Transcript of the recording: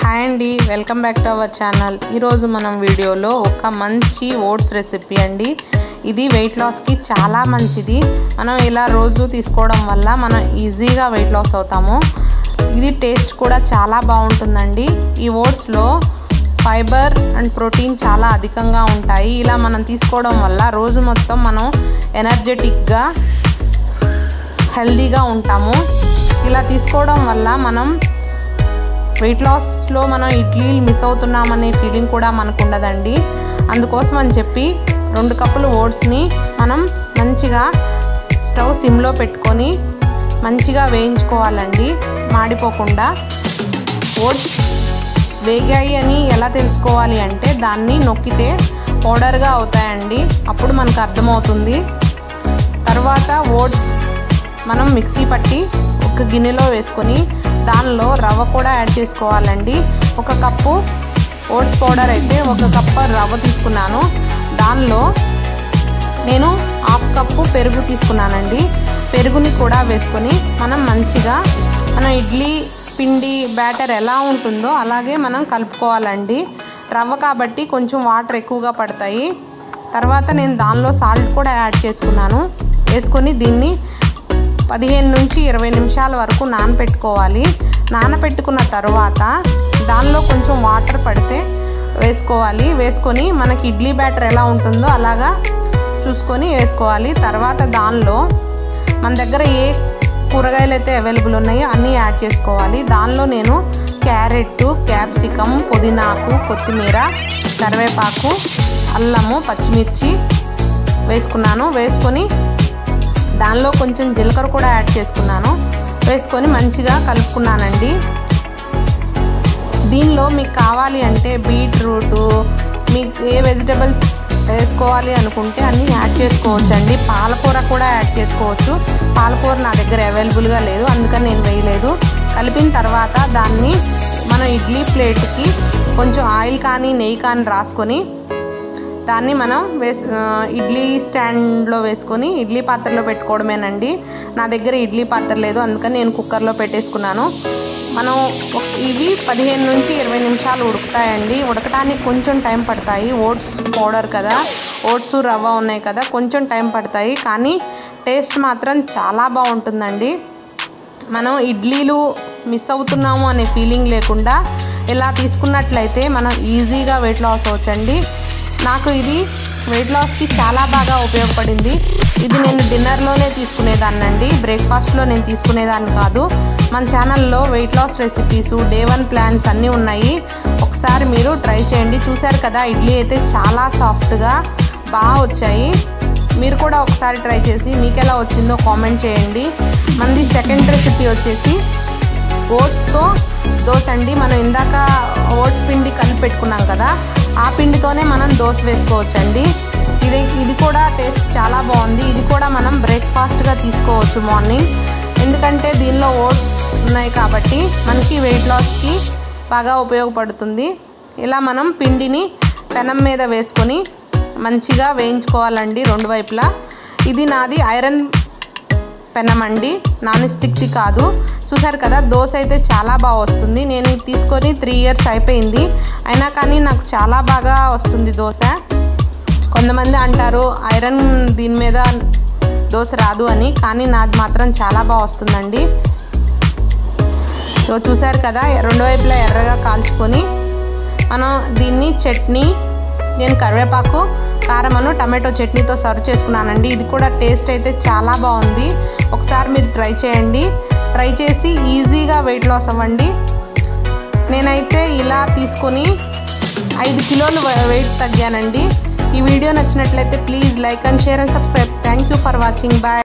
Hi అండి, welcome back to our channel. ఈరోజు మనం వీడియోలో ఒక మంచి ఓట్స్ రెసిపీ అండి. ఇది వెయిట్ లాస్కి చాలా మంచిది. మనం ఇలా రోజు తీసుకోవడం వల్ల మనం ఈజీగా వెయిట్ లాస్ అవుతాము. ఇది టేస్ట్ కూడా చాలా బాగుంటుందండి. ఈ ఓట్స్లో ఫైబర్ అండ్ ప్రోటీన్ చాలా అధికంగా ఉంటాయి. ఇలా మనం తీసుకోవడం వల్ల రోజు మొత్తం మనం ఎనర్జెటిక్గా హెల్దీగా ఉంటాము. ఇలా తీసుకోవడం వల్ల మనం వెయిట్ లాస్లో మనం ఇడ్లీలు మిస్ అవుతున్నామనే ఫీలింగ్ కూడా మనకు ఉండదండి. అందుకోసం అని చెప్పి 2 కప్పులు ఓట్స్ని మనం మంచిగా స్టవ్ సిమ్లో పెట్టుకొని మంచిగా వేయించుకోవాలండి, మాడిపోకుండా. ఓట్స్ వేగాయి అని ఎలా తెలుసుకోవాలి అంటే దాన్ని నొక్కితే పౌడర్గా అవుతాయండి, అప్పుడు మనకు అర్థమవుతుంది. తర్వాత ఓట్స్ మనం మిక్సీ పట్టి ఒక గిన్నెలో వేసుకొని దానిలో రవ్వ కూడా యాడ్ చేసుకోవాలండి. 1 కప్పు ఓట్స్ పౌడర్ అయితే 1 కప్పు రవ్వ తీసుకున్నాను. దానిలో నేను 1/2 కప్పు పెరుగు తీసుకున్నానండి. పెరుగుని కూడా వేసుకొని మనం మంచిగా ఇడ్లీ పిండి బ్యాటర్ ఎలా ఉంటుందో అలాగే మనం కలుపుకోవాలండి. రవ్వ కాబట్టి కొంచెం వాటర్ ఎక్కువగా పడతాయి. తర్వాత నేను దానిలో సాల్ట్ కూడా యాడ్ చేసుకున్నాను. వేసుకొని దీన్ని 15 నుంచి 20 నిమిషాల వరకు నానపెట్టుకోవాలి. నానపెట్టుకున్న తర్వాత దానిలో కొంచెం వాటర్ పడితే వేసుకోవాలి. వేసుకొని మనకి ఇడ్లీ బ్యాటర్ ఎలా ఉంటుందో అలాగా చూసుకొని వేసుకోవాలి. తర్వాత దానిలో మన దగ్గర ఏ కూరగాయలు అయితే అవైలబుల్ ఉన్నాయో అన్నీ యాడ్ చేసుకోవాలి. దానిలో నేను క్యారెట్, క్యాప్సికమ్, పుదీనాకు, కొత్తిమీర, కరివేపాకు, అల్లము, పచ్చిమిర్చి వేసుకున్నాను. వేసుకొని దానిలో కొంచెం జీలకర్ర కూడా యాడ్ చేసుకున్నాను. వేసుకొని మంచిగా కలుపుకున్నానండి. దీనిలో మీకు కావాలి అంటే బీట్రూట్, మీకు ఏ వెజిటబుల్స్ వేసుకోవాలి అనుకుంటే అన్నీ యాడ్ చేసుకోవచ్చు అండి. పాలకూర కూడా యాడ్ చేసుకోవచ్చు. పాలకూర నా దగ్గర అవైలబుల్గా లేదు, అందుకని నేను వేయలేదు. కలిపిన తర్వాత దాన్ని మనం ఇడ్లీ ప్లేట్కి కొంచెం ఆయిల్ కానీ నెయ్యి కానీ రాసుకొని దాన్ని మనం ఇడ్లీ స్టాండ్లో వేసుకొని ఇడ్లీ పాత్రలో పెట్టుకోవడమేనండి. నా దగ్గర ఇడ్లీ పాత్ర లేదు, అందుకని నేను కుక్కర్లో పెట్టేసుకున్నాను. మనం ఇవి 15 నుంచి 20 నిమిషాలు ఉడుకుతాయండి. ఉడకడానికి కొంచెం టైం పడతాయి. ఓట్స్ పౌడర్ కదా, ఓట్స్ రవ్వ ఉన్నాయి కదా, కొంచెం టైం పడతాయి. కానీ టేస్ట్ మాత్రం చాలా బాగుంటుందండి. మనం ఇడ్లీలు మిస్ అవుతున్నాము అనే ఫీలింగ్ లేకుండా ఇలా తీసుకున్నట్లయితే మనం ఈజీగా వెయిట్ లాస్ అవ్వచ్చండి. నాకు ఇది వెయిట్ లాస్కి చాలా బాగా ఉపయోగపడింది. ఇది నేను డిన్నర్లోనే తీసుకునేదాన్నండి, బ్రేక్ఫాస్ట్లో నేను తీసుకునేదాన్ని కాదు. మన ఛానల్లో weight loss recipes, day 1 plans అన్నీ ఉన్నాయి. ఒకసారి మీరు ట్రై చేయండి. చూశారు కదా, ఇడ్లీ అయితే చాలా సాఫ్ట్గా బాగా వచ్చాయి. మీరు కూడా ఒకసారి ట్రై చేసి మీకు ఎలా వచ్చిందో కామెంట్ చేయండి. మనది సెకండ్ రెసిపీ వచ్చేసి ఓట్స్తో దోశ అండి. మనం ఇందాక ఓట్స్ పిండి కలిపి పెట్టుకున్నాం కదా, ఆ పిండితోనే మనం దోశ వేసుకోవచ్చండి. ఇది కూడా టేస్ట్ చాలా బాగుంది. ఇది కూడా మనం బ్రేక్ఫాస్ట్గా తీసుకోవచ్చు మార్నింగ్, ఎందుకంటే దీనిలో ఓట్స్ ఉన్నాయి కాబట్టి మనకి వెయిట్ లాస్కి బాగా ఉపయోగపడుతుంది. ఇలా మనం పిండిని పెనం మీద వేసుకొని మంచిగా వేయించుకోవాలండి 2 వైపులా. ఇది నాది ఐరన్ పెనం అండి, నాన్ స్టిక్ది కాదు. చూసారు కదా, దోశ అయితే చాలా బాగా వస్తుంది. నేను ఇది తీసుకొని 3 ఇయర్స్ అయిపోయింది, అయినా కానీ నాకు చాలా బాగా వస్తుంది దోశ. కొంతమంది అంటారు ఐరన్ దీని మీద దోశ రాదు అని, కానీ నాది మాత్రం చాలా బాగా వస్తుందండి. సో చూసారు కదా, 2 వైపులా ఎర్రగా కాల్చుకొని మనం దీన్ని చట్నీ, నేను కరివేపాకు, కారమను, టమాటో చట్నీతో సర్వ్ చేసుకున్నానండి. ఇది కూడా టేస్ట్ అయితే చాలా బాగుంది. ఒకసారి మీరు ట్రై చేయండి. ట్రై చేసి ఈజీగా వెయిట్ లాస్ అవ్వండి. నేనైతే ఇలా తీసుకొని 5 కిలోలు వెయిట్ తగ్గానండి. ఈ వీడియో నచ్చినట్లయితే please like and share and subscribe. Thank you for watching. Bye.